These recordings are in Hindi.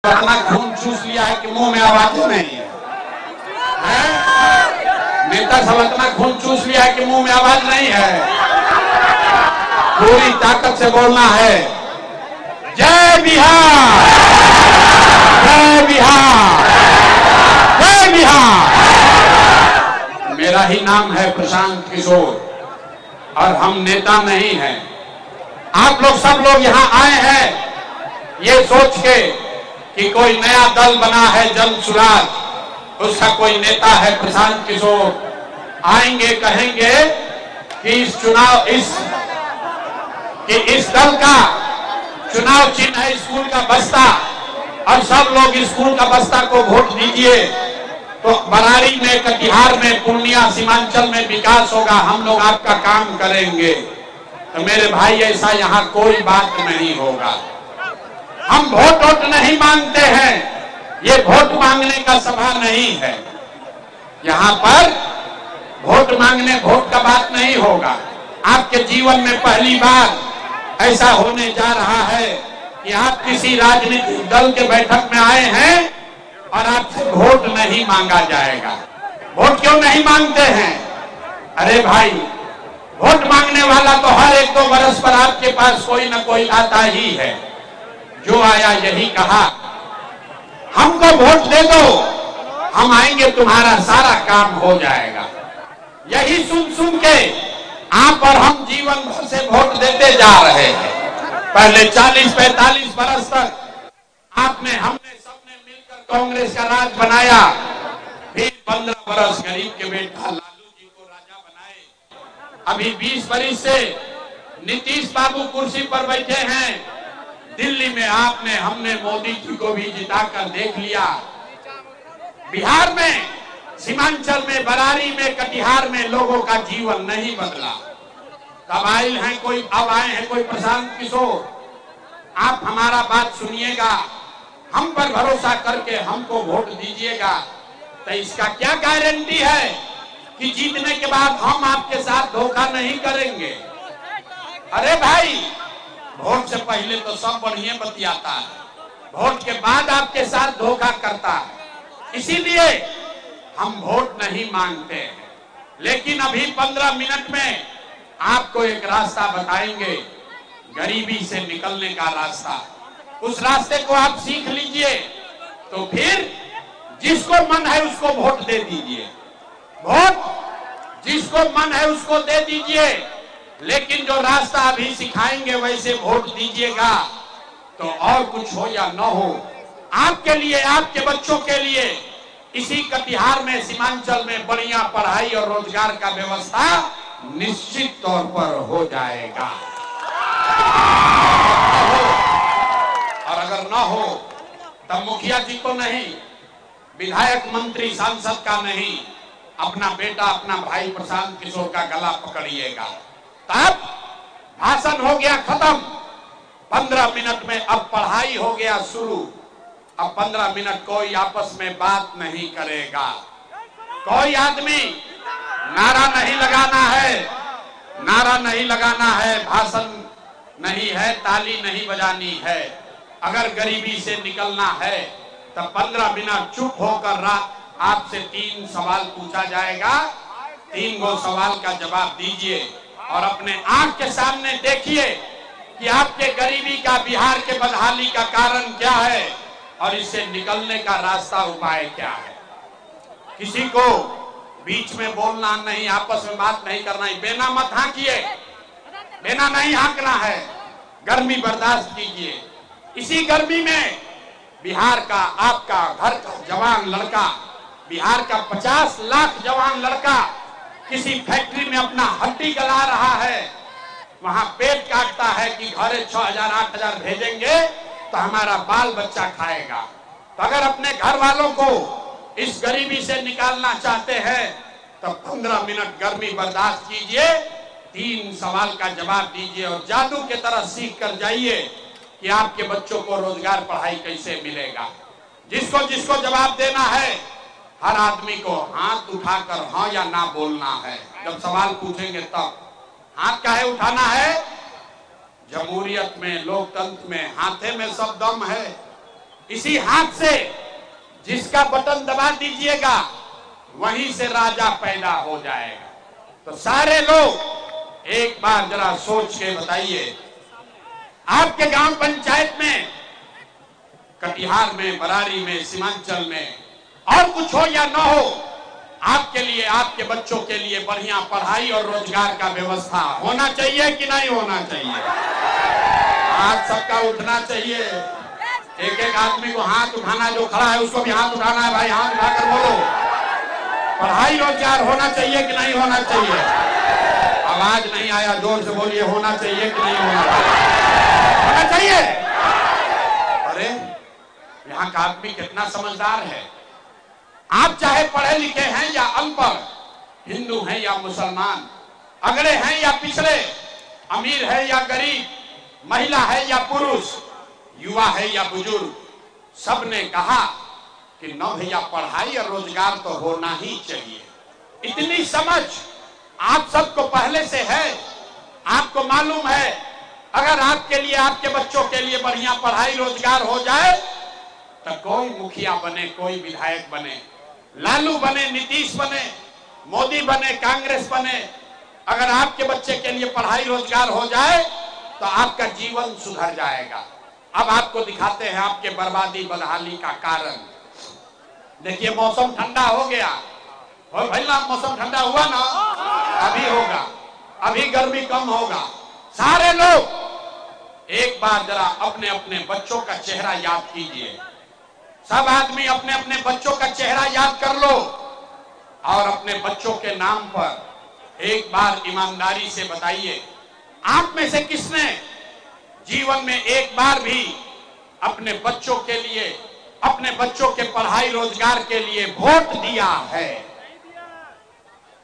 इतना खून चूस लिया है कि मुंह में आवाज नहीं है, नेता सब इतना खून चूस लिया है कि मुंह में आवाज नहीं है। पूरी ताकत से बोलना है, जय बिहार, जय बिहार, जय बिहार। मेरा ही नाम है प्रशांत किशोर और हम नेता नहीं हैं। आप लोग सब लोग यहाँ आए हैं ये सोच के कि कोई नया दल बना है जन सुराज, उसका कोई नेता है प्रशांत किशोर। आएंगे कहेंगे कि इस दल का चुनाव चिन्ह है स्कूल का बस्ता और सब लोग स्कूल का बस्ता को वोट दीजिए तो बरारी में, कटिहार में, पूर्णिया, सीमांचल में विकास होगा, हम लोग आपका काम करेंगे। तो मेरे भाई ऐसा यहाँ कोई बात नहीं होगा। हम वोट नहीं मांगते हैं, ये वोट मांगने का सभा नहीं है। यहाँ पर वोट मांगने वोट का बात नहीं होगा। आपके जीवन में पहली बार ऐसा होने जा रहा है कि आप किसी राजनीतिक दल के बैठक में आए हैं और आपसे वोट नहीं मांगा जाएगा। वोट क्यों नहीं मांगते हैं? अरे भाई, वोट मांगने वाला तो हर 1-2 बरस पर आपके पास कोई ना कोई आता ही है। जो आया यही कहा, हमको वोट दे दो, हम आएंगे, तुम्हारा सारा काम हो जाएगा। यही सुन सुन के आप और हम जीवन भर से वोट देते जा रहे हैं। पहले 40-45 बरस तक हमने सबने मिलकर कांग्रेस का राज बनाया। फिर 15 बरस गरीब के बेटा लालू जी को राजा बनाए। अभी 20 बरस से नीतीश बाबू कुर्सी पर बैठे हैं। दिल्ली में हमने मोदी जी को भी जिताकर देख लिया। बिहार में, सीमांचल में, बरारी में, कटिहार में लोगों का जीवन नहीं बदला। अब आए हैं कोई प्रशांत किशोर। आप हमारा बात सुनिएगा, हम पर भरोसा करके हमको वोट दीजिएगा। तो इसका क्या गारंटी है कि जीतने के बाद हम आपके साथ धोखा नहीं करेंगे? अरे भाई, वोट से पहले तो सब बढ़िया बतियाता है, वोट के बाद आपके साथ धोखा करता है। इसीलिए हम वोट नहीं मांगते हैं। लेकिन अभी 15 मिनट में आपको एक रास्ता बताएंगे, गरीबी से निकलने का रास्ता। उस रास्ते को आप सीख लीजिए तो फिर जिसको मन है उसको वोट दे दीजिए। वोट जिसको मन है उसको दे दीजिए, लेकिन जो रास्ता अभी सिखाएंगे वैसे वोट दीजिएगा। तो और कुछ हो या न हो, आपके लिए, आपके बच्चों के लिए इसी कटिहार में, सीमांचल में बढ़िया पढ़ाई और रोजगार का व्यवस्था निश्चित तौर पर हो जाएगा। और अगर न हो तब मुखिया जी को नहीं, विधायक, मंत्री, सांसद का नहीं, अपना बेटा, अपना भाई प्रशांत किशोर का गला पकड़िएगा। तब भाषण हो गया खत्म। 15 मिनट में अब पढ़ाई हो गया शुरू। अब 15 मिनट कोई आपस में बात नहीं करेगा। कोई आदमी नारा नहीं लगाना है, नारा नहीं लगाना है, भाषण नहीं है, ताली नहीं बजानी है। अगर गरीबी से निकलना है तो 15 मिनट चुप होकर आपसे 3 सवाल पूछा जाएगा। 3 गो सवाल का जवाब दीजिए और अपने आंख के सामने देखिए कि आपके गरीबी का, बिहार के बदहाली का कारण क्या है और इससे निकलने का रास्ता, उपाय क्या है। किसी को बीच में बोलना नहीं, आपस में बात नहीं करना है। बेना मत हाँकिए, बेना नहीं हाँकना है। गर्मी बर्दाश्त कीजिए। इसी गर्मी में बिहार का, आपका घर का जवान लड़का, बिहार का 50 लाख जवान लड़का किसी फैक्ट्री में अपना हड्डी गला रहा है, वहां पेट काटता है कि घरे 6,000-8,000 भेजेंगे तो हमारा बाल बच्चा खाएगा। तो अगर अपने घर वालों को इस गरीबी से निकालना चाहते हैं तो 15 मिनट गर्मी बर्दाश्त कीजिए, 3 सवाल का जवाब दीजिए और जादू की तरह सीख कर जाइए कि आपके बच्चों को रोजगार, पढ़ाई कैसे मिलेगा। जिसको जिसको जवाब देना है, हर आदमी को हाथ उठाकर हाँ या ना बोलना है। जब सवाल पूछेंगे तब हाथ काहे उठाना है? जमहूरियत में, लोकतंत्र में हाथे में सब दम है। इसी हाथ से जिसका बटन दबा दीजिएगा वहीं से राजा पैदा हो जाएगा। तो सारे लोग एक बार जरा सोच के बताइए, आपके गांव पंचायत में, कटिहार में, बरारी में, सीमांचल में और कुछ हो या न हो, आपके लिए, आपके बच्चों के लिए बढ़िया पढ़ाई और रोजगार का व्यवस्था होना चाहिए कि नहीं होना चाहिए? हाथ सबका उठना चाहिए। एक एक आदमी को हाथ उठाना, जो खड़ा है उसको भी हाथ उठाना है। भाई हाथ उठाकर बोलो, पढ़ाई रोजगार होना चाहिए कि नहीं होना चाहिए? आवाज नहीं आया, जोर से बोलिए, होना चाहिए कि नहीं होना चाहिए? होना चाहिए। अरे यहाँ का आदमी कितना समझदार है। आप चाहे पढ़े लिखे हैं या अनपढ़, हिंदू हैं या मुसलमान, अगड़े हैं या पिछड़े, अमीर है या गरीब, महिला है या पुरुष, युवा है या बुजुर्ग, सबने कहा कि न भैया पढ़ाई और रोजगार तो होना ही चाहिए। इतनी समझ आप सबको पहले से है। आपको मालूम है, अगर आपके लिए, आपके बच्चों के लिए बढ़िया पढ़ाई रोजगार हो जाए तो कोई मुखिया बने, कोई विधायक बने, लालू बने, नीतीश बने, मोदी बने, कांग्रेस बने, अगर आपके बच्चे के लिए पढ़ाई रोजगार हो जाए तो आपका जीवन सुधर जाएगा। अब आपको दिखाते हैं आपके बर्बादी बदहाली का कारण। देखिए मौसम ठंडा हो गया, हो भाई ना, मौसम ठंडा हुआ ना, अभी होगा, अभी गर्मी कम होगा। सारे लोग एक बार जरा अपने अपने बच्चों का चेहरा याद कीजिए। सब आदमी अपने अपने बच्चों का चेहरा याद कर लो और अपने बच्चों के नाम पर एक बार ईमानदारी से बताइए, आप में से किसने जीवन में एक बार भी अपने बच्चों के लिए, अपने बच्चों के पढ़ाई रोजगार के लिए वोट दिया है?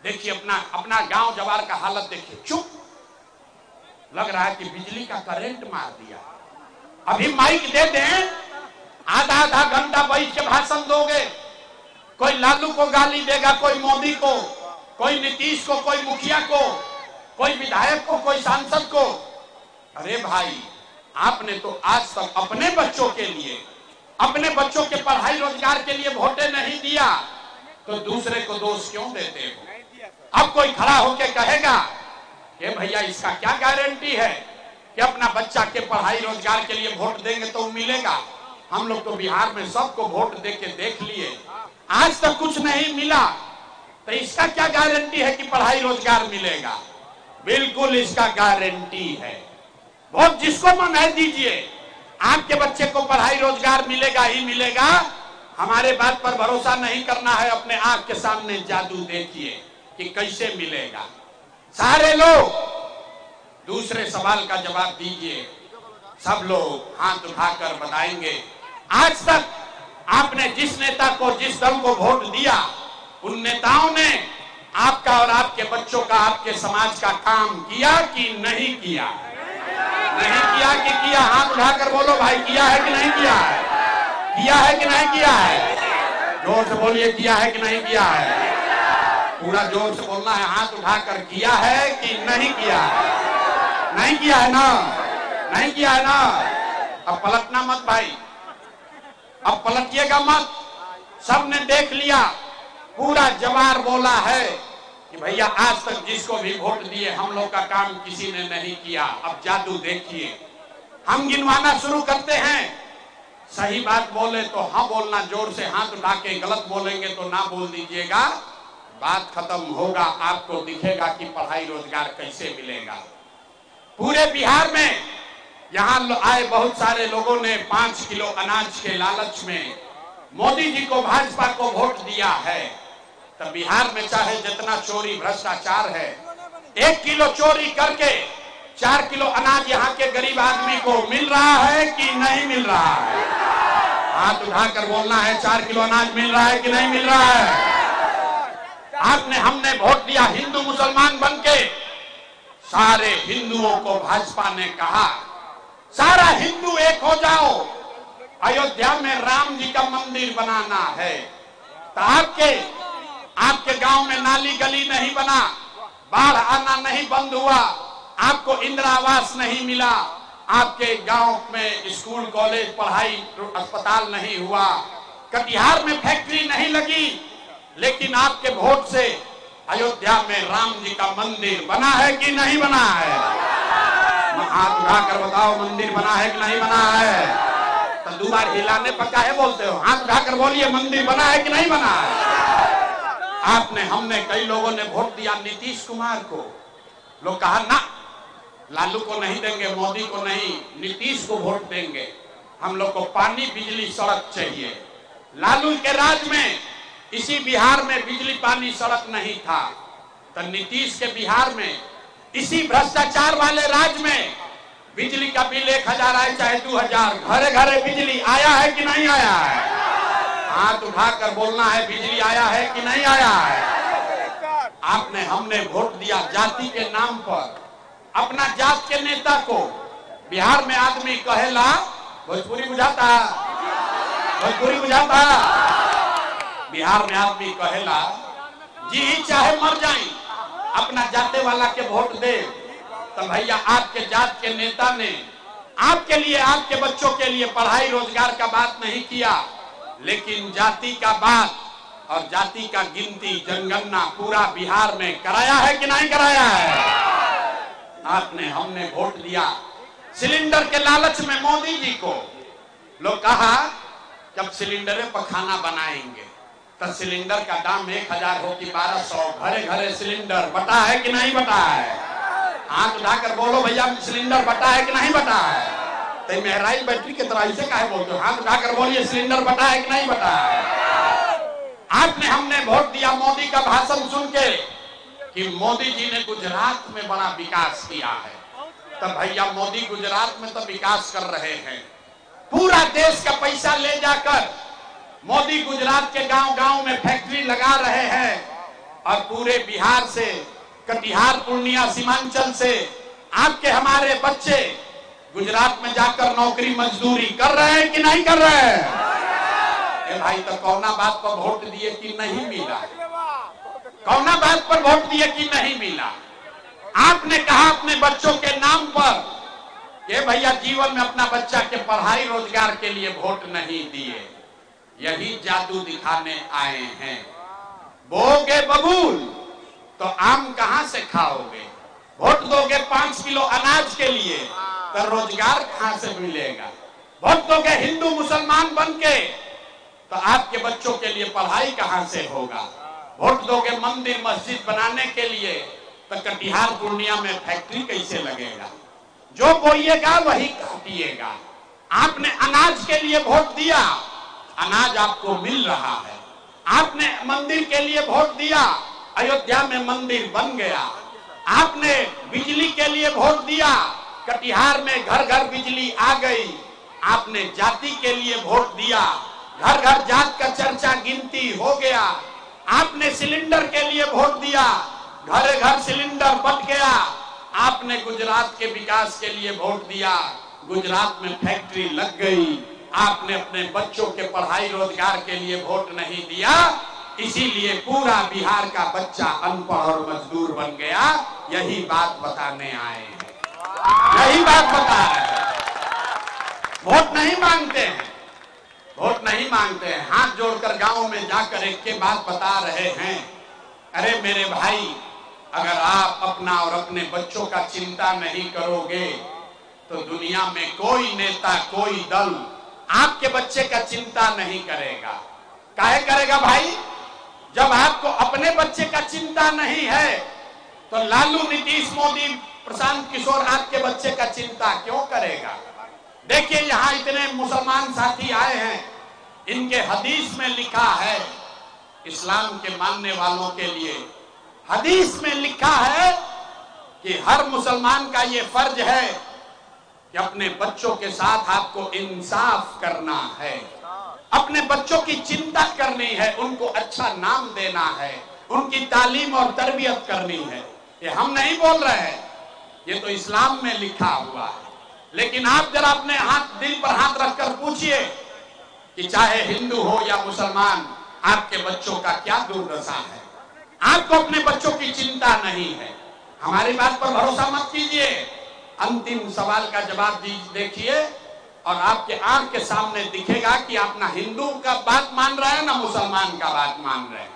देखिए अपना गांव जवार का हालत देखिए, चुप लग रहा है कि बिजली का करंट मार दिया। अभी माइक दे दें, आधा आधा घंटा बैठ के भाषण दोगे, कोई लालू को गाली देगा, कोई मोदी को, कोई नीतीश को, कोई मुखिया को, कोई विधायक को, कोई सांसद को। अरे भाई, आपने तो आज तक अपने बच्चों के लिए, अपने बच्चों के पढ़ाई रोजगार के लिए वोटे नहीं दिया, तो दूसरे को दोष क्यों देते हो? अब कोई खड़ा होके कहेगा कि भैया इसका क्या गारंटी है कि अपना बच्चा के पढ़ाई रोजगार के लिए वोट देंगे तो मिलेगा? हम लोग तो बिहार में सबको वोट दे के देख लिए, आज तक कुछ नहीं मिला, तो इसका क्या गारंटी है कि पढ़ाई रोजगार मिलेगा? बिल्कुल इसका गारंटी है। वोट जिसको मन है दीजिए, आपके बच्चे को पढ़ाई रोजगार मिलेगा ही मिलेगा। हमारे बात पर भरोसा नहीं करना है, अपने आंख के सामने जादू देखिए कि कैसे मिलेगा। सारे लोग दूसरे सवाल का जवाब दीजिए। सब लोग हाथ उठाकर बताएंगे, आज तक आपने जिस नेता को, जिस दल को वोट दिया, उन नेताओं ने आपका और आपके बच्चों का, आपके समाज का काम किया कि नहीं किया? नहीं किया कि किया? हाथ उठाकर बोलो भाई, किया है कि नहीं किया है? किया है कि नहीं किया है? जोर से बोलिए, किया है कि नहीं किया है? पूरा जोर से बोलना है, हाथ उठाकर, किया है कि नहीं किया है? नहीं किया है ना? नहीं किया है ना? अब पलटना मत भाई, अब पलटिएगा मत। सबने देख लिया, पूरा जवार बोला है कि भैया आज तक जिसको भी वोट दिए हम लोग का काम किसी ने नहीं किया। अब जादू देखिए, हम गिनवाना शुरू करते हैं। सही बात बोले तो हाँ बोलना जोर से, हाथ उठा के, गलत बोलेंगे तो ना बोल दीजिएगा। बात खत्म होगा, आपको दिखेगा कि पढ़ाई रोजगार कैसे मिलेगा। पूरे बिहार में यहाँ आए बहुत सारे लोगों ने 5 किलो अनाज के लालच में मोदी जी को, भाजपा को वोट दिया है। तो बिहार में चाहे जितना चोरी भ्रष्टाचार है, 1 किलो चोरी करके 4 किलो अनाज यहाँ के गरीब आदमी को मिल रहा है कि नहीं मिल रहा है? हाथ उठाकर बोलना है, 4 किलो अनाज मिल रहा है कि नहीं मिल रहा है? आपने, हमने वोट दिया हिंदू मुसलमान बनके, सारे हिंदुओं को भाजपा ने कहा सारा हिंदू एक हो जाओ, अयोध्या में राम जी का मंदिर बनाना है। तो आपके गांव में नाली गली नहीं बना, बाढ़ आना नहीं बंद हुआ, आपको इंदिरा आवास नहीं मिला, आपके गांव में स्कूल कॉलेज पढ़ाई अस्पताल नहीं हुआ, कटिहार में फैक्ट्री नहीं लगी, लेकिन आपके वोट से अयोध्या में राम जी का मंदिर बना है कि नहीं बना है? हाथ उठाकर बताओ, मंदिर बना है कि नहीं बना है? तो 2 बार हिलाने पर काहे बोलते हो? हाथ उठाकर बोलिए, मंदिर बना है कि नहीं बना है? हमने कई लोगों ने वोट दिया नीतीश कुमार को, लोग कहा ना लालू को नहीं देंगे, मोदी को नहीं, नीतीश को वोट देंगे, हम लोग को पानी बिजली सड़क चाहिए। लालू के राज में इसी बिहार में बिजली पानी सड़क नहीं था, तो नीतीश के बिहार में इसी भ्रष्टाचार वाले राज में बिजली का बिल 1000 आए चाहे 2000, घरे घरे बिजली आया है कि नहीं आया है? हाथ उठाकर बोलना है, बिजली आया है कि नहीं आया है? हमने वोट दिया जाति के नाम पर, अपना जात के नेता को। बिहार में आदमी कहेला, भोजपुरी बुझाता, भोजपुरी बुझाता, बिहार में आदमी कहेला जी चाहे मर जाए अपना जाते वाला के वोट दे। तो भैया आपके जात के नेता ने आपके लिए, आपके बच्चों के लिए पढ़ाई रोजगार का बात नहीं किया, लेकिन जाति का बात और जाति का गिनती जनगणना पूरा बिहार में कराया है कि नहीं कराया है? हमने वोट दिया सिलेंडर के लालच में मोदी जी को। लोग कहा जब सिलेंडर पर खाना बनाएंगे तो सिलेंडर का दाम 1000 हो कि 1200, घरे घरे सिलेंडर बटा है कि नहीं बटा है? हाथ उठाकर बोलो भैया, सिलेंडर बटा है कि नहीं बटा है? तो मेहराई बैटरी की तरह ऐसे काहे बोलते हो? हाथ उठाकर बोलिए, सिलेंडर बटा है कि नहीं बटा है? हमने वोट दिया मोदी का भाषण सुन के कि मोदी जी ने गुजरात में बड़ा विकास किया है। तो भैया मोदी गुजरात में तो विकास कर रहे हैं, पूरा देश का पैसा ले जाकर मोदी गुजरात के गांव-गांव में फैक्ट्री लगा रहे हैं और पूरे बिहार से, कटिहार, पूर्णिया, सीमांचल से आपके हमारे बच्चे गुजरात में जाकर नौकरी मजदूरी कर रहे हैं कि नहीं कर रहे हैं? भाई तो कौना बात पर वोट दिए कि नहीं मिला? कौना बात पर वोट दिए कि नहीं मिला? आपने कहा अपने बच्चों के नाम पर कि भैया जीवन में अपना बच्चा के पढ़ाई रोजगार के लिए वोट नहीं दिए, यही जादू दिखाने आए हैं। बोगे बबूल तो आम कहां से खाओगे? वोट दोगे 5 किलो अनाज के लिए तो रोजगार कहां से मिलेगा? वोट दोगे हिंदू मुसलमान बन के तो आपके बच्चों के लिए पढ़ाई कहां से होगा? वोट दोगे मंदिर मस्जिद बनाने के लिए तो कटिहार पूर्णिया में फैक्ट्री कैसे लगेगा? जो बोइएगा वही काटिएगा। आपने अनाज के लिए वोट दिया, अनाज आपको मिल रहा है। आपने मंदिर के लिए वोट दिया, अयोध्या में मंदिर बन गया। आपने बिजली के लिए वोट दिया, कटिहार में घर घर बिजली आ गई। आपने जाति के लिए वोट दिया, घर घर जात का चर्चा गिनती हो गया। आपने सिलेंडर के लिए वोट दिया, घर घर सिलेंडर बट गया। आपने गुजरात के विकास के लिए वोट दिया, गुजरात में फैक्ट्री लग गई। आपने अपने बच्चों के पढ़ाई रोजगार के लिए वोट नहीं दिया, इसीलिए पूरा बिहार का बच्चा अनपढ़ और मजदूर बन गया। यही बात बताने आए हैं, यही बात बता रहे हैं। वोट नहीं मांगते हैं, वोट नहीं मांगते हैं, हाथ जोड़कर गांव में जाकर एक के बात बता रहे हैं। अरे मेरे भाई, अगर आप अपना और अपने बच्चों का चिंता नहीं करोगे तो दुनिया में कोई नेता, कोई दल आपके बच्चे का चिंता नहीं करेगा। काहे करेगा भाई? जब आपको अपने बच्चे का चिंता नहीं है तो लालू, नीतीश, मोदी, प्रशांत किशोर आपके बच्चे का चिंता क्यों करेगा? देखिए यहाँ इतने मुसलमान साथी आए हैं, इनके हदीस में लिखा है, इस्लाम के मानने वालों के लिए हदीस में लिखा है कि हर मुसलमान का ये फर्ज है कि अपने बच्चों के साथ आपको इंसाफ करना है, अपने बच्चों की चिंता करनी है, उनको अच्छा नाम देना है, उनकी तालीम और तरबियत करनी है। ये हम नहीं बोल रहे हैं, ये तो इस्लाम में लिखा हुआ है। लेकिन आप जरा अपने हाथ, दिल पर हाथ रखकर पूछिए कि चाहे हिंदू हो या मुसलमान, आपके बच्चों का क्या दुर्दशा है? आपको अपने बच्चों की चिंता नहीं है। हमारी बात पर भरोसा मत कीजिए, अंतिम सवाल का जवाब देखिए और आपके आंख के सामने दिखेगा कि आप ना हिंदू का बात मान रहे हैं ना मुसलमान का बात मान रहे हैं।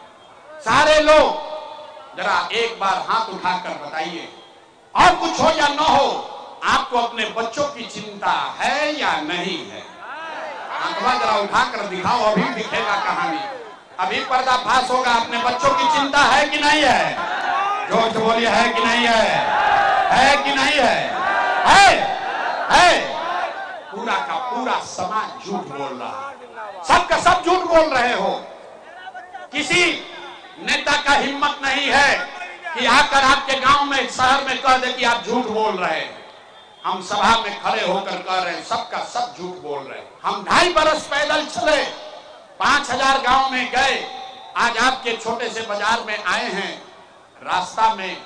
सारे लोग जरा एक बार हाथ उठाकर बताइए, और कुछ हो या न हो, आपको अपने बच्चों की चिंता है या नहीं है? आंखवा जरा उठाकर दिखाओ, अभी दिखेगा कहानी, अभी पर्दाफाश होगा। अपने बच्चों की चिंता है कि नहीं है? जोर से बोलिए, है कि नहीं है कि नहीं है? पूरा का पूरा समाज झूठ बोल रहा है, सबका सब झूठ बोल रहे हो। किसी नेता का हिम्मत नहीं है कि आकर आपके गांव में, शहर में कह दे कि आप झूठ बोल रहे हैं। हम सभा में खड़े होकर कह रहे हैं, सबका सब झूठ बोल रहे हैं। हम 2.5 बरस पैदल चले, 5000 गांव में गए, आज आपके छोटे से बाजार में आए हैं। रास्ता में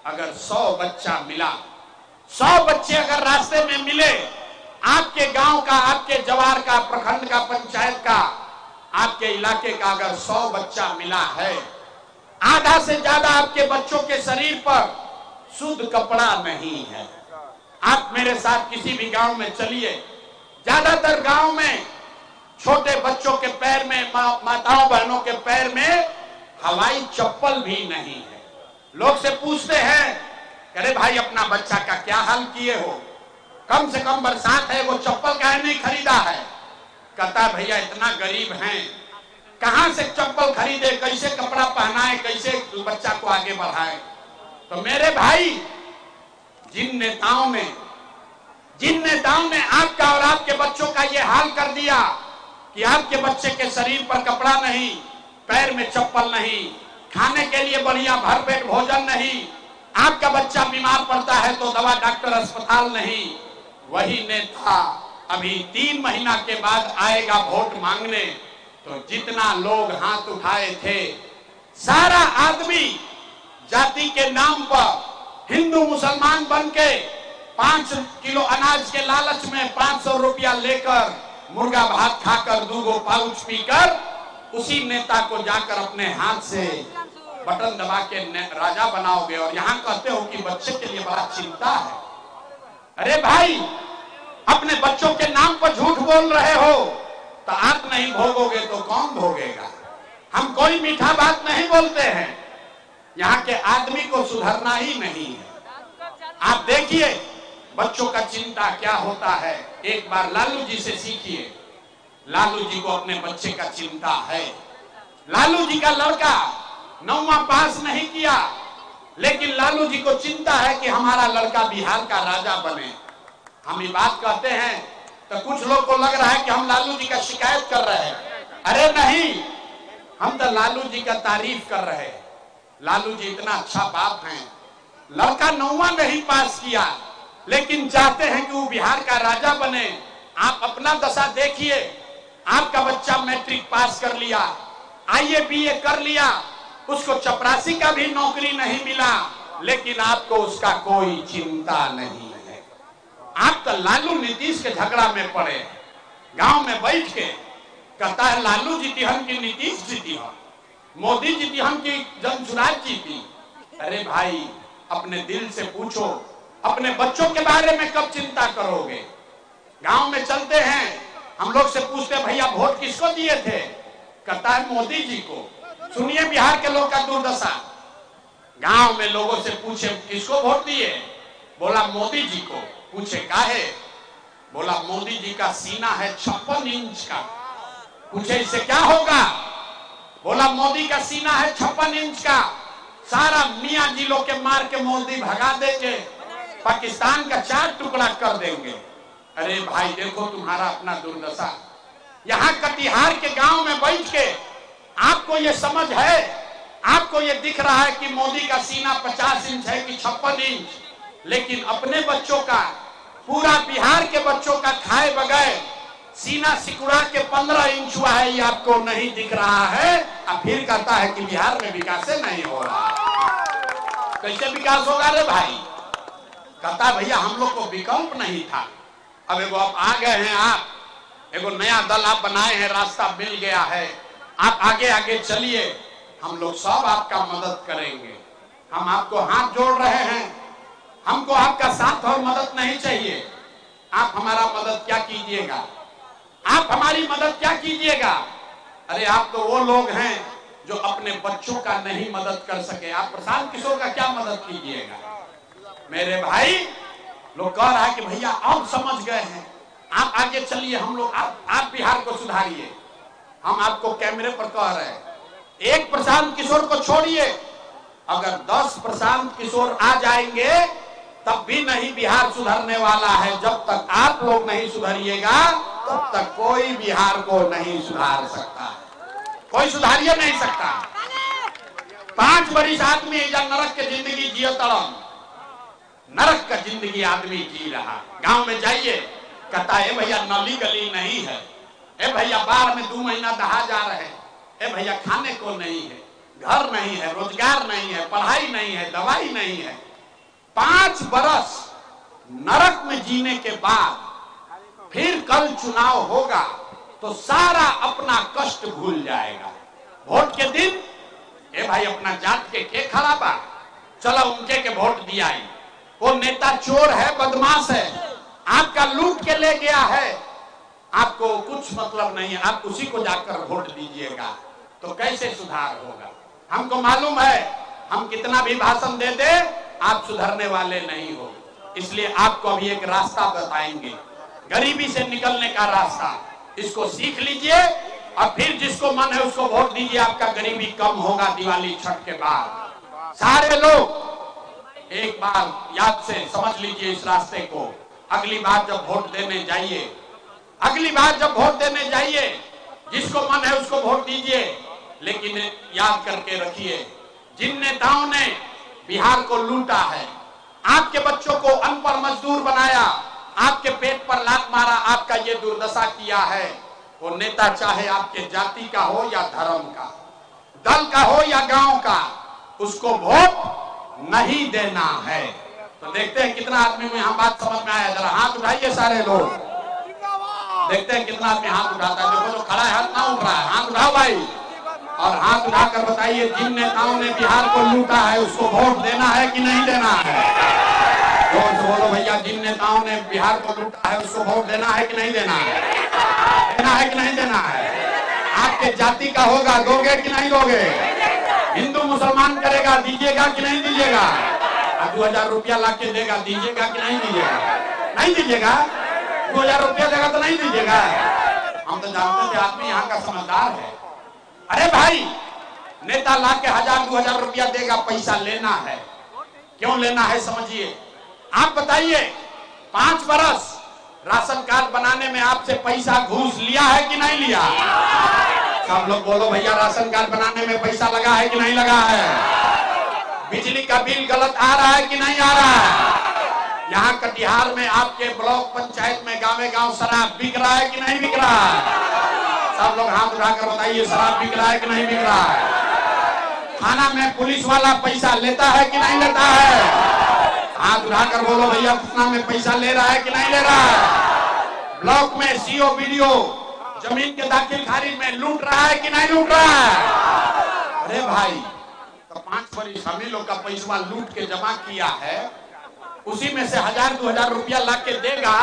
अगर 100 बच्चा मिला, 100 बच्चे अगर रास्ते में मिले, आपके गांव का, आपके जवार का, प्रखंड का, पंचायत का, आपके इलाके का अगर 100 बच्चा मिला है, आधा से ज्यादा आपके बच्चों के शरीर पर शुद्ध कपड़ा नहीं है। आप मेरे साथ किसी भी गांव में चलिए, ज्यादातर गांव में छोटे बच्चों के पैर में, माताओं बहनों के पैर में हवाई चप्पल भी नहीं है। लोग से पूछते हैं, अरे भाई अपना बच्चा का क्या हाल किए हो? कम से कम बरसात है, वो चप्पल काहे नहीं खरीदा है? कहता भैया इतना गरीब हैं, कहां से चप्पल खरीदे, कैसे कपड़ा पहनाए, कैसे बच्चा को आगे बढ़ाए? तो मेरे भाई, जिन नेताओं ने आपका और आपके बच्चों का ये हाल कर दिया कि आपके बच्चे के शरीर पर कपड़ा नहीं, पैर में चप्पल नहीं, खाने के लिए बढ़िया भरपेट भोजन नहीं, आपका बच्चा बीमार पड़ता है तो दवा डॉक्टर अस्पताल नहीं, वही नेता अभी 3 महीना के बाद आएगा वोट मांगने, तो जितना लोग हाथ उठाए थे, सारा आदमी जाति के नाम पर हिंदू मुसलमान बन के 5 किलो अनाज के लालच में 500 रुपया लेकर मुर्गा भात खाकर 2 पाउच पीकर उसी नेता को जाकर अपने हाथ से बटन दबा के राजा बनाओगे, और यहाँ कहते हो कि बच्चे के लिए बड़ा चिंता है। अरे भाई, अपने बच्चों के नाम पर झूठ बोल रहे हो तो आप नहीं भोगोगे तो कौन भोगेगा? हम कोई मीठा बात नहीं बोलते हैं, यहाँ के आदमी को सुधरना ही नहीं है। आप देखिए बच्चों का चिंता क्या होता है। एक बार लालू जी से सीखिए, लालू जी को अपने बच्चे का चिंता है। लालू जी का लड़का 9वां पास नहीं किया, लेकिन लालू जी को चिंता है कि हमारा लड़का बिहार का राजा बने। हम ये बात कहते हैं तो कुछ लोग को लग रहा है कि हम लालू जी का शिकायत कर रहे हैं। अरे नहीं, हम तो लालू जी का तारीफ कर रहे हैं। लालू जी इतना अच्छा बाप हैं, लड़का 9वां नहीं पास किया लेकिन चाहते हैं कि वो बिहार का राजा बने। आप अपना दशा देखिए, आपका बच्चा मैट्रिक पास कर लिया, IAS BA कर लिया, उसको चपरासी का भी नौकरी नहीं मिला, लेकिन आपको उसका कोई चिंता नहीं है। आप तो लालू नीतीश के झगड़ा में पड़े, गांव में बैठ के कहता है लालू जीतिहन की नीतीश जीतिहन, मोदी जीतिहन की जनसुराज जीती। अरे भाई, अपने दिल से पूछो, अपने बच्चों के बारे में कब चिंता करोगे? गांव में चलते हैं, हम लोग से पूछते भैया वोट किसको दिए थे? कहता है मोदी जी को। सुनिए बिहार के लोग का दुर्दशा। गांव में लोगों से पूछे किसको वोट दिए? बोला मोदी जी को। पूछे काहे? बोला मोदी जी का सीना है 56 इंच का। पूछे इससे क्या होगा? बोला मोदी का सीना है 56 इंच का, सारा मियां जिलों के मार के मोदी भगा देंगे, पाकिस्तान का 4 टुकड़ा कर देंगे। अरे भाई देखो तुम्हारा अपना दुर्दशा। यहाँ कटिहार के गांव में बैठ के आपको ये समझ है, आपको ये दिख रहा है कि मोदी का सीना 50 इंच है कि 56 इंच, लेकिन अपने बच्चों का, पूरा बिहार के बच्चों का खाए बगैर सीना सिकुड़ा के 15 इंच हुआ है, ये आपको नहीं दिख रहा है। अब फिर कहता है कि बिहार में विकास नहीं हो रहा। कैसे विकास होगा रे भाई? कहता भैया हम लोग को विकल्प नहीं था, अब एगो आप आ गए हैं, आप एगो नया दल आप बनाए हैं, रास्ता मिल गया है, आप आगे आगे चलिए, हम लोग सब आपका मदद करेंगे। हम आपको हाथ जोड़ रहे हैं, हमको आपका साथ और मदद नहीं चाहिए। आप हमारा मदद क्या कीजिएगा, आप हमारी मदद क्या कीजिएगा। अरे आप तो वो लोग हैं जो अपने बच्चों का नहीं मदद कर सके, आप प्रशांत किशोर का क्या मदद कीजिएगा। मेरे भाई लोग कह रहा है कि भैया अब समझ गए हैं, आप आगे चलिए, हम लोग आप बिहार को सुधारिए। हम आपको कैमरे पर कह रहे हैं, एक प्रशांत किशोर को छोड़िए, अगर 10 प्रशांत किशोर आ जाएंगे तब भी नहीं बिहार सुधरने वाला है। जब तक आप लोग नहीं सुधरिएगा तब तक कोई बिहार को नहीं सुधार सकता, कोई सुधारिए नहीं सकता। 5 बरिस आदमी या नरक की जिंदगी जियो तड़म, नरक का जिंदगी आदमी जी रहा। गांव में जाइए, कहता है भैया नली गली नहीं है, ए भैया बाढ़ में 2 महीना दहा जा रहे हैं, ए भैया खाने को नहीं है, घर नहीं है, रोजगार नहीं है, पढ़ाई नहीं है, दवाई नहीं है। 5 बरस नरक में जीने के बाद फिर कल चुनाव होगा तो सारा अपना कष्ट भूल जाएगा। वोट के दिन ए भाई अपना जात के खड़ा बा, चलो उनके के वोट दिया। वो नेता चोर है, बदमाश है, आपका लूट के ले गया है, आपको कुछ मतलब नहीं है, आप उसी को जाकर वोट दीजिएगा तो कैसे सुधार होगा। हमको मालूम है हम कितना भी भाषण दे दे आप सुधरने वाले नहीं हो, इसलिए आपको अभी एक रास्ता बताएंगे, गरीबी से निकलने का रास्ता। इसको सीख लीजिए और फिर जिसको मन है उसको वोट दीजिए, आपका गरीबी कम होगा दिवाली छठ के बाद। सारे लोग एक बार याद से समझ लीजिए इस रास्ते को। अगली बार जब वोट देने जाइए, अगली बार जब वोट देने जाइए, जिसको मन है उसको वोट दीजिए, लेकिन याद करके रखिए जिन नेताओं ने बिहार को लूटा है, आपके बच्चों को अनपढ़ मजदूर बनाया, आपके पेट पर लात मारा, आपका ये दुर्दशा किया है, वो नेता चाहे आपके जाति का हो या धर्म का, दल का हो या गांव का, उसको वोट नहीं देना है। तो देखते हैं कितना आदमी में हम बात समझ में आया। जरा हाथ उठाइए सारे लोग, देखते हैं कितना आदमी हाथ उठाता है। देखो जो खड़ा है हाथ ना उठ रहा है, हाथ उठाओ भाई, और हाथ उठाकर बताइए जिन नेताओं ने बिहार को लूटा है उसको वोट देना है कि नहीं देना है। जोर से बोलो भैया, जिन नेताओं ने बिहार को लूटा है उसको वोट देना है कि नहीं देना है, देना है कि नहीं देना है। आपके जाति का होगा, दोगे कि नहीं दोगे। हिंदू मुसलमान करेगा, दीजिएगा कि नहीं दीजिएगा। 2000 रुपया ला के देगा, दीजिएगा कि नहीं दीजिएगा, नहीं दीजिएगा। 2000 रुपया देगा तो नहीं दीजिएगा। हम तो जानते थे आदमी यहाँ का समझदार है। अरे भाई नेता ला के 1000-2000 रुपया देगा, पैसा लेना है, क्यों लेना है समझिए। आप बताइए 5 बरस राशन कार्ड बनाने में आपसे पैसा घूस लिया है कि नहीं लिया। सब लोग बोलो भैया, राशन कार्ड बनाने में पैसा लगा है कि नहीं लगा है। बिजली का बिल गलत आ रहा है कि नहीं आ रहा है। यहाँ कटिहार में आपके ब्लॉक पंचायत में गाँव शराब बिक रहा है कि नहीं बिक रहा है। सब लोग हाथ उठाकर बताइए, शराब बिक रहा है कि नहीं बिक रहा है। थाना में पुलिस वाला पैसा लेता है कि नहीं लेता है। हाथ उठाकर बोलो भैया, कितना में पैसा ले रहा है कि नहीं ले रहा है। ब्लॉक में सीओ बीडीओ जमीन के दाखिल खारिज में लूट रहा है कि नहीं लूट रहा है। अरे भाई तो 5 बरिस हम ही लोग का पैसा लूट के जमा किया है, उसी में से 1000-2000 रुपया ला के देगा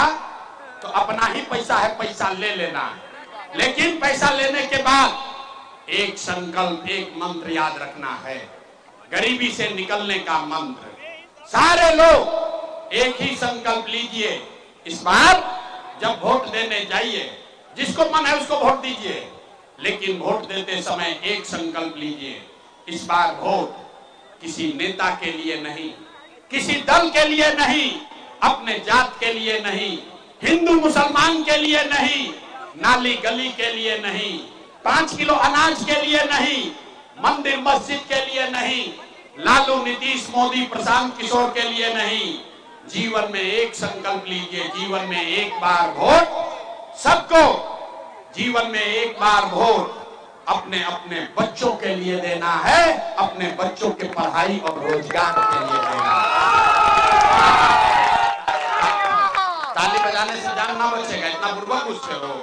तो अपना ही पैसा है, पैसा ले लेना है। लेकिन पैसा लेने के बाद एक संकल्प, एक मंत्र याद रखना है, गरीबी से निकलने का मंत्र। सारे लोग एक ही संकल्प लीजिए, इस बार जब वोट देने जाइए, जिसको मन है उसको वोट दीजिए, लेकिन वोट देते समय एक संकल्प लीजिए, इस बार वोट किसी नेता के लिए नहीं, किसी दल के लिए नहीं, अपने जात के लिए नहीं, हिंदू मुसलमान के लिए नहीं, नाली गली के लिए नहीं, 5 किलो अनाज के लिए नहीं, मंदिर मस्जिद के लिए नहीं, लालू नीतीश मोदी प्रशांत किशोर के लिए नहीं। जीवन में एक संकल्प लीजिए, जीवन में एक बार वोट, सबको जीवन में एक बार वोट अपने अपने बच्चों के लिए देना है, अपने बच्चों के पढ़ाई और रोजगार के लिए देना है। ताली बजाने से जान ना बचेगा, इतना बुर्बक उससे हो।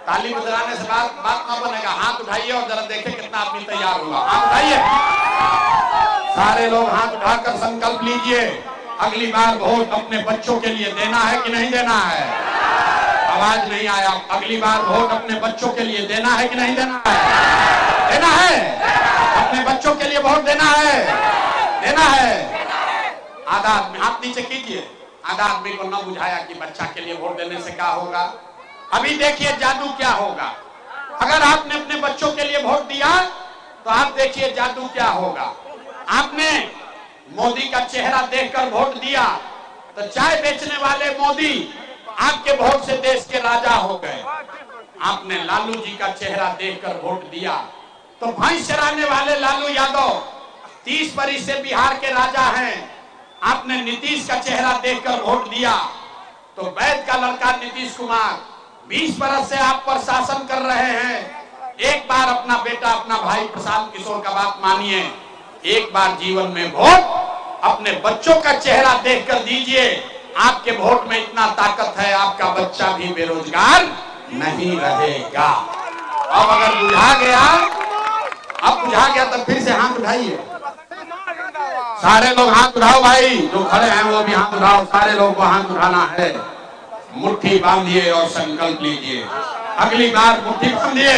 ताली बजाने से बात ना बनेगा। हाथ उठाइए और जरा देखें कितना आदमी तैयार हुआ। हाथ उठाइए, सारे लोग हाथ उठाकर संकल्प लीजिए। अगली बार वोट अपने बच्चों के लिए देना है कि नहीं देना है? आवाज नहीं आया। अगली बार वोट अपने बच्चों के लिए देना है कि नहीं देना है? देना है। अपने बच्चों के लिए वोट देना है, देना है। आधा आदमी हाथ नीचे कीजिए। आधा आदमी को न बुझाया कि बच्चा के लिए वोट देने से क्या होगा। अभी देखिए जादू क्या होगा। अगर आपने अपने बच्चों के लिए वोट दिया तो आप देखिए जादू क्या होगा। आपने मोदी का चेहरा देखकर वोट दिया तो चाय बेचने वाले मोदी आपके वोट से देश के राजा हो गए। आपने लालू जी का चेहरा देखकर वोट दिया तो भैंस चराने वाले लालू यादव 30 बरिस से बिहार के राजा हैं। आपने नीतीश का चेहरा देखकर वोट दिया तो वैद का लड़का नीतीश कुमार 20 बरस से आप पर शासन कर रहे हैं। एक बार अपना बेटा, अपना भाई प्रशांत किशोर का बात मानिए। एक बार जीवन में वोट अपने बच्चों का चेहरा देखकर दीजिए। आपके वोट में इतना ताकत है, आपका बच्चा भी बेरोजगार नहीं रहेगा। अब अगर बुझा गया तो फिर से हाथ उठाइए। सारे लोग हाथ उठाओ भाई, जो खड़े हैं वो भी हाथ उठाओ। सारे लोगों को हाथ उठाना है। मुट्ठी बांधिए और संकल्प लीजिए। अगली बार मुट्ठी बांधिए,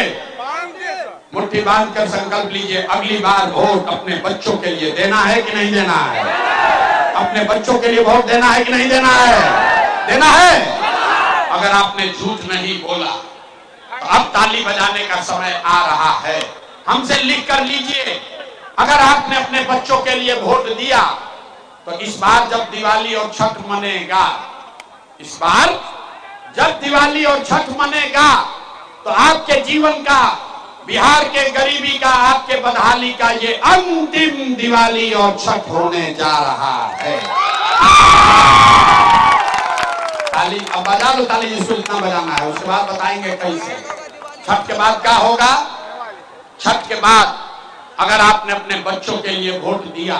मुट्ठी बांध कर संकल्प लीजिए। अगली बार वोट अपने बच्चों के लिए देना है कि नहीं देना है? अपने बच्चों के लिए वोट देना है कि नहीं देना है? देना है। अगर आपने झूठ नहीं बोला तो अब ताली बजाने का समय आ रहा है। हमसे लिख कर लीजिए। अगर आपने अपने बच्चों के लिए वोट दिया तो इस बार जब दिवाली और छठ मनेगा, इस बार जब दिवाली और छठ मनेगा तो आपके जीवन का, बिहार के गरीबी का, आपके बदहाली का ये अंतिम दिवाली और छठ होने जा रहा है। ताली अब बजा लो, ताली जिसको जितना बजाना है। उसके बाद बताएंगे कैसे। छठ के बाद क्या होगा? छठ के बाद अगर आपने अपने बच्चों के लिए वोट दिया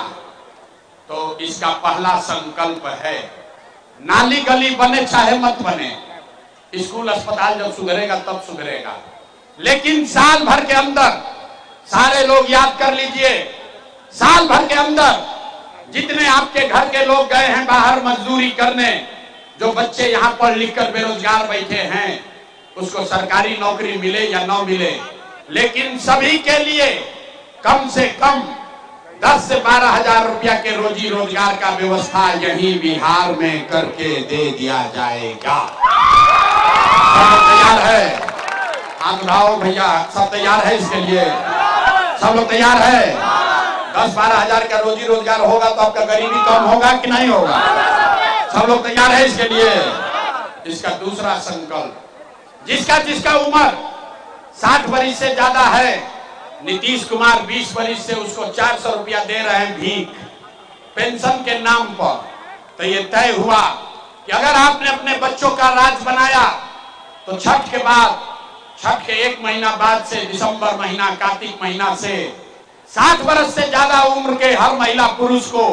तो इसका पहला संकल्प है, नाली गली बने चाहे मत बने, स्कूल अस्पताल जब सुधरेगा तब सुधरेगा, लेकिन साल भर के अंदर, सारे लोग याद कर लीजिए, साल भर के अंदर जितने आपके घर के लोग गए हैं बाहर मजदूरी करने, जो बच्चे यहाँ पढ़ लिख कर बेरोजगार बैठे हैं, उसको सरकारी नौकरी मिले या न मिले, लेकिन सभी के लिए कम से कम 10 से 12 हजार रुपया के रोजी रोजगार का व्यवस्था यहीं बिहार में करके दे दिया जाएगा। सब तैयार है? हाथ उठाओ भैया, सब तैयार है इसके लिए? सब लोग तैयार है? 10-12 हजार का रोजी रोजगार होगा तो आपका गरीबी कम होगा कि नहीं होगा? सब लोग तैयार है इसके लिए? इसका दूसरा संकल्प, जिसका उम्र 60 बरिस से ज्यादा है, नीतीश कुमार 20 बरिस से उसको 400 रुपया दे रहे हैं भीख पेंशन के नाम पर। तो ये तय हुआ कि अगर आपने अपने बच्चों का राज बनाया तो छठ के बाद, छठ के 1 महीना बाद से दिसंबर महीना, कार्तिक महीना से 60 बरस से ज्यादा उम्र के हर महिला पुरुष को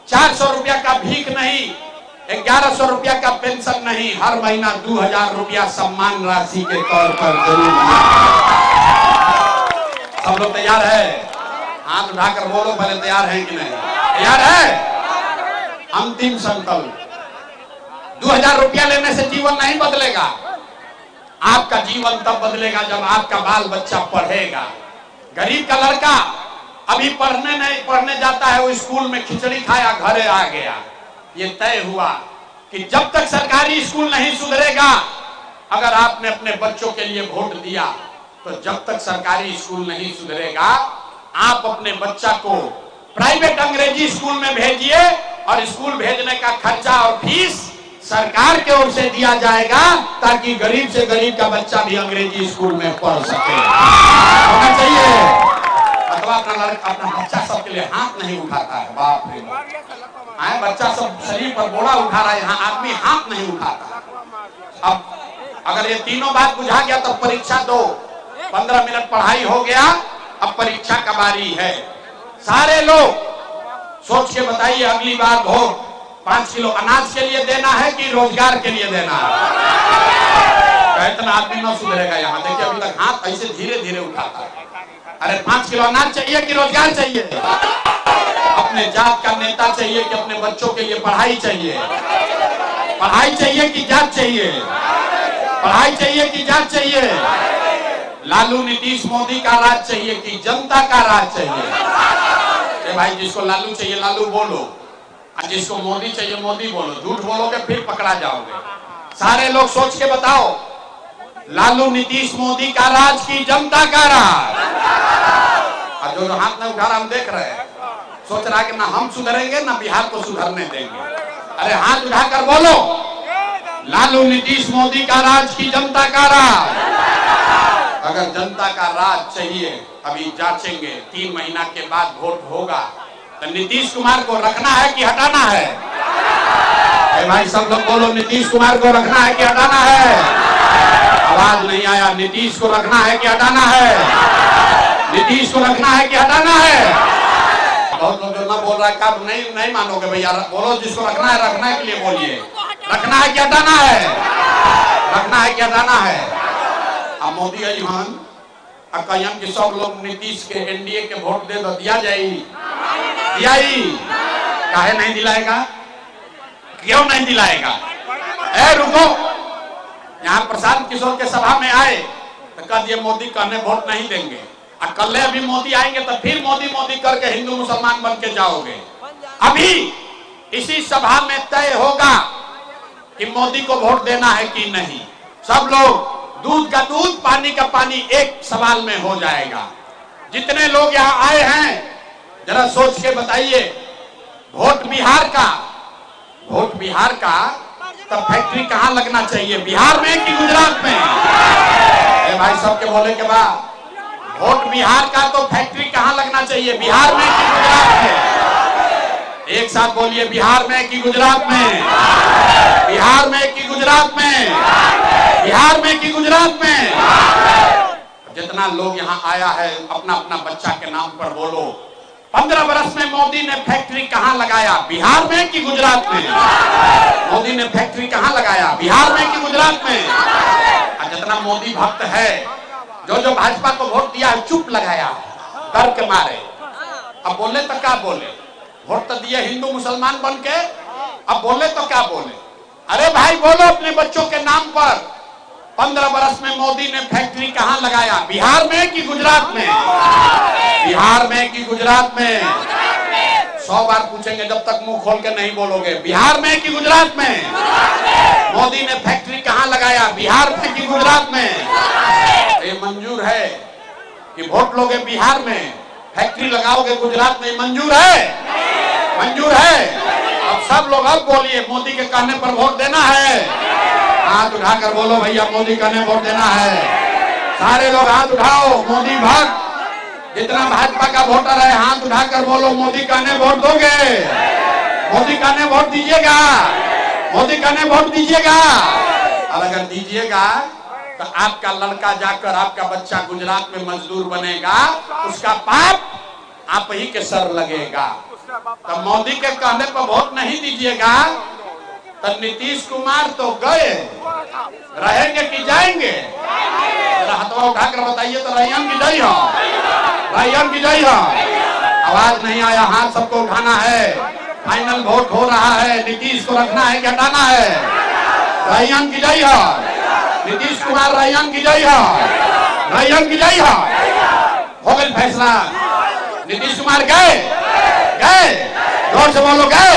400 रुपया का भीख नहीं, 1100 रुपया का पेंशन नहीं, हर महीना 2000 रुपया सम्मान राशि के तौर पर जरूर। सब लोग तैयार है? हाथ उठाकर बोलो पहले, तैयार है कि नहीं? तैयार है? अंतिम संकल्प, 2000 रुपया लेने से जीवन नहीं बदलेगा। आपका जीवन तब बदलेगा जब आपका बाल बच्चा पढ़ेगा। गरीब का लड़का अभी पढ़ने जाता है, वो स्कूल में खिचड़ी खाया घरे आ गया। ये तय हुआ कि जब तक सरकारी स्कूल नहीं सुधरेगा, अगर आपने अपने बच्चों के लिए वोट दिया तो जब तक सरकारी स्कूल नहीं सुधरेगा, आप अपने बच्चा को प्राइवेट अंग्रेजी स्कूल में भेजिए और स्कूल भेजने का खर्चा और फीस सरकार की ओर से दिया जाएगा, ताकि गरीब से गरीब का बच्चा भी अंग्रेजी स्कूल में पढ़ सके। होना चाहिए। अथवा अपना बच्चा सबके लिए हाथ नहीं उठाता है। बाप रे बाप, बच्चा सब शरीर पर बोरा उठा रहा है, यहाँ आदमी हाथ नहीं उठाता। अब अगर ये तीनों बात बुझा गया तो परीक्षा दो। 15 मिनट पढ़ाई हो गया, अब परीक्षा का बारी है। सारे लोग सोच के बताइए, अगली बार वोट 5 किलो अनाज के लिए देना है कि रोजगार के लिए देना है? इतना आदमी न सुधरेगा। यहाँ देखिए अभी तक हाथ ऐसे धीरे धीरे उठाता है। अरे 5 किलो अनाज चाहिए कि रोजगार चाहिए? अपने जात का नेता चाहिए कि अपने बच्चों के लिए पढ़ाई चाहिए? पढ़ाई चाहिए कि जात चाहिए? पढ़ाई चाहिए कि जात चाहिए? लालू नीतीश मोदी का राज चाहिए कि जनता का राज चाहिए? भाई जिसको लालू चाहिए लालू बोलो, और जिसको मोदी चाहिए मोदी बोलो। झूठ बोलोगे फिर पकड़ा जाओगे। सारे लोग सोच के बताओ, लालू नीतीश मोदी का राज की जनता का राज? और जो हाथ में उठा रहा हम देख रहे हैं, सोच रहा है कि ना हम सुधरेंगे ना बिहार को सुधरने देंगे। अरे हाथ उठाकर बोलो, लालू नीतीश मोदी का राज की जनता का राज? अगर जनता का राज चाहिए, अभी जांचेंगे, 3 महीना के बाद वोट होगा, तो नीतीश कुमार को रखना है कि हटाना है? भाई सब लोग बोलो, नीतीश कुमार को रखना है कि हटाना है? आवाज नहीं आया। नीतीश को रखना है कि हटाना है? नीतीश को रखना है कि हटाना है? बहुत लोग जो ना बोल रहा है, कब नहीं मानोगे भैया? बोलो, जिसको रखना है रखने के लिए बोलिए। रखना है कि हटाना है? रखना है कि हटाना है? अब मोदी अभिमान कहियन कि सब लोग नीतीश के एनडीए के वोट दे दो, दिया जाए? काहे नहीं दिलाएगा? क्यों नहीं दिलाएगा? रुको, यहाँ प्रशांत किशोर के सभा में आए तो कह दिए मोदी कहने वोट नहीं देंगे, और कल अभी मोदी आएंगे तो फिर मोदी मोदी करके हिंदू मुसलमान बन के जाओगे। अभी इसी सभा में तय होगा कि मोदी को वोट देना है कि नहीं। सब लोग दूध का दूध पानी का पानी एक सवाल में हो जाएगा। जितने लोग यहाँ आए हैं जरा सोच के बताइए, वोट बिहार का तो फैक्ट्री कहाँ लगना चाहिए? बिहार में कि गुजरात में? भाई सबके बोले के बाद, वोट बिहार का तो फैक्ट्री कहाँ लगना चाहिए? बिहार में कि गुजरात में? एक साथ बोलिए, बिहार में कि गुजरात में? बिहार में कि गुजरात में? बिहार में कि गुजरात में? जितना लोग यहाँ आया है अपना अपना बच्चा के नाम पर बोलो, 15 वर्ष में मोदी ने फैक्ट्री कहाँ लगाया? बिहार में कि गुजरात में? मोदी ने फैक्ट्री कहाँ लगाया? बिहार में कि गुजरात में? और जितना मोदी भक्त है, जो भाजपा को वोट दिया है, चुप लगाया डर के मारे। अब बोले तो क्या बोले? वोट तो दिए हिंदू मुसलमान बन के, अब बोले तो क्या बोले? अरे भाई बोलो, अपने बच्चों के नाम पर 15 वर्ष में मोदी ने फैक्ट्री कहाँ लगाया? बिहार में कि गुजरात में? बिहार में कि गुजरात में? 100 बार पूछेंगे जब तक मुंह खोल के नहीं बोलोगे। बिहार में कि गुजरात में? मोदी ने फैक्ट्री कहाँ लगाया? बिहार में कि गुजरात में? ये मंजूर है कि वोट लोगे बिहार में, फैक्ट्री लगाओगे गुजरात में? मंजूर है? मंजूर है? अब सब लोग अब बोलिए, मोदी के कहने पर वोट देना है? हाथ उठाकर बोलो भैया, मोदी कहने वोट देना है। सारे लोग हाथ उठाओ। मोदी भक्त जितना भाजपा का वोटर है, हाथ उठाकर बोलो, मोदी कहने वोट दोगे? मोदी कहने वोट दीजिएगा? मोदी कहने वोट दीजिएगा? और अगर दीजिएगा तो आपका लड़का जाकर, आपका बच्चा गुजरात में मजदूर बनेगा, उसका पाप आप ही के सर लगेगा। तो मोदी के कहने पर वोट नहीं दीजिएगा तो नीतीश कुमार तो गए, रहेंगे कि जाएंगे? हथवा उठाकर बताइए तो रैयन की जय हो, रैयन की जय हो। आवाज नहीं आया, हाथ सबको उठाना है। फाइनल वोट हो रहा है, नीतीश को रखना है कि हटाना है? रैयन की जय हो, नीतीश कुमार रैयन की जय हो, रैयन की जय हो। हो गया फैसला, नीतीश कुमार गए, जोर से बोलो, गए,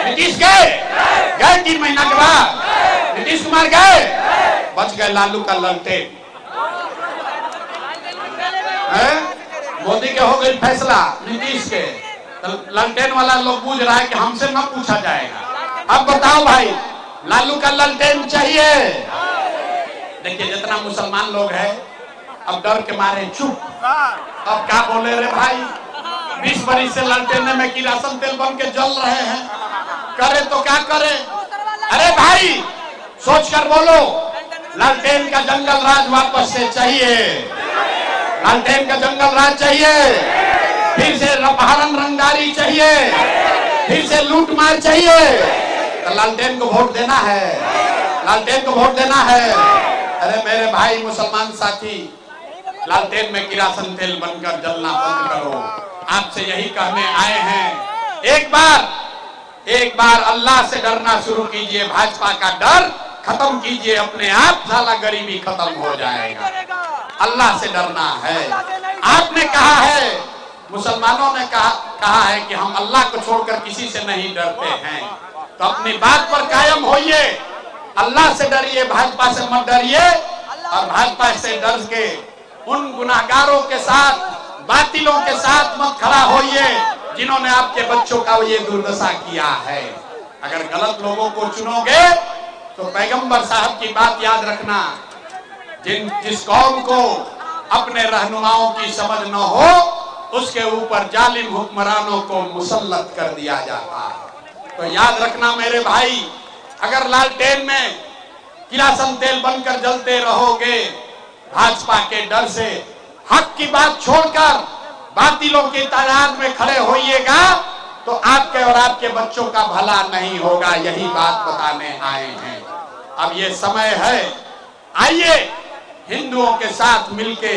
नीतीश गए 3 महीना के बाद नीतीश कुमार गए, बच गए लालू का ललटेन। मोदी के हो गई फैसला, नीतीश के ललटेन वाला लोग पूछ रहा है कि हमसे न पूछा जाएगा। अब बताओ भाई, लालू का ललटेन चाहिए? देखिए जितना मुसलमान लोग हैं अब डर के मारे चुप। अब क्या बोले रे भाई, 20 बरिस से ललटेने में किरासन तेल बन के जल रहे हैं, करे तो क्या करे? अरे भाई सोच कर बोलो, लालटेन का जंगल राज वापस से चाहिए, लालटेन का जंगल राज चाहिए, फिर से अपहरण रंगदारी चाहिए, फिर से लूट मार चाहिए। तो लालटेन को वोट देना है, लालटेन को वोट देना है। अरे मेरे भाई मुसलमान साथी, लालटेन में किरासन तेल बनकर जलना बंद करो। आपसे यही कहने आए हैं, एक बार अल्लाह से डरना शुरू कीजिए। भाजपा का डर खत्म कीजिए, अपने आप साला गरीबी खत्म हो जाएगा। अल्लाह से डरना है। आपने कहा है, मुसलमानों ने कहा है कि हम अल्लाह को छोड़कर किसी से नहीं डरते हैं, तो अपनी बात पर कायम होइए। अल्लाह से डरिए, भाजपा से मत डरिए। और भाजपा से डर के उन गुनाहगारों के साथ, बातिलों के साथ मत खड़ा होइए जिन्होंने आपके बच्चों का ये दुर्दशा किया है। अगर गलत लोगों को चुनोगे तो पैगंबर साहब की बात याद रखना, जिस कौम को अपने रहनुमाओं की समझ न हो उसके ऊपर जालिम हुक्मरानों को मुसल्लत कर दिया जाता है। तो याद रखना मेरे भाई, अगर लालटेन में किरासन तेल बनकर जलते रहोगे भाजपा के डर से, हक की बात छोड़कर बातिलों की तादाद में खड़े होइएगा तो आपके और आपके बच्चों का भला नहीं होगा। यही बात बताने आए हैं। अब ये समय है, आइए हिंदुओं के साथ मिलके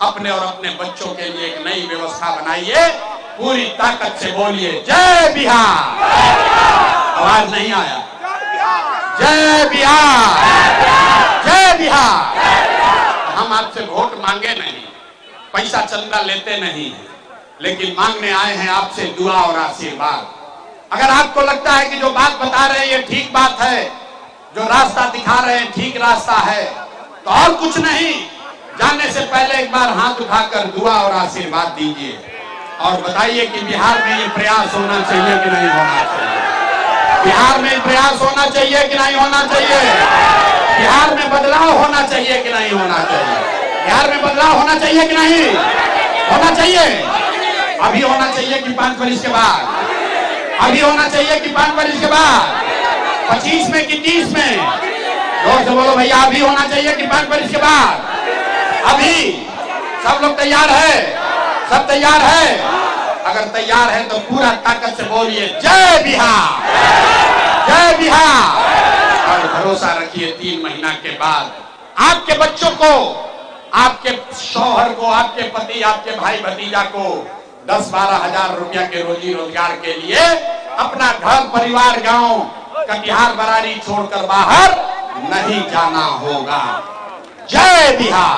अपने और अपने बच्चों के लिए एक नई व्यवस्था बनाइए। पूरी ताकत से बोलिए जय बिहार। आवाज नहीं आया? जय बिहार, जय बिहार। हम आपसे वोट मांगे नहीं, पैसा चंदा लेते नहीं, लेकिन मांगने आए हैं आपसे दुआ और आशीर्वाद। अगर आपको लगता है कि जो बात बता रहे हैं ये ठीक बात है, जो रास्ता दिखा रहे हैं ठीक रास्ता है, तो और कुछ नहीं, जाने से पहले एक बार हाथ उठाकर दुआ और आशीर्वाद दीजिए और बताइए कि बिहार में ये प्रयास होना चाहिए कि नहीं होना चाहिए। बिहार में प्रयास होना चाहिए कि नहीं होना चाहिए। बिहार में बदलाव होना चाहिए कि नहीं होना चाहिए। बिहार में बदलाव होना चाहिए कि नहीं होना चाहिए। अभी होना चाहिए कि 5 वर्ष के बाद, अभी होना चाहिए कि 5 वर्ष के बाद, 25 में कि 30 में। जोर से बोलो भैया, अभी होना चाहिए कि 5 वर्ष के बाद। अभी सब लोग तैयार है? सब तैयार है? अगर तैयार है तो पूरा ताकत से बोलिए जय बिहार, जय बिहार। और भरोसा रखिए 3 महीना के बाद आपके बच्चों को, आपके शौहर को, आपके पति, आपके भाई भतीजा को 10-12 हजार रुपया के रोजी रोजगार के लिए अपना घर परिवार गांव कटिहार बरारी छोड़कर बाहर नहीं जाना होगा। जय बिहार।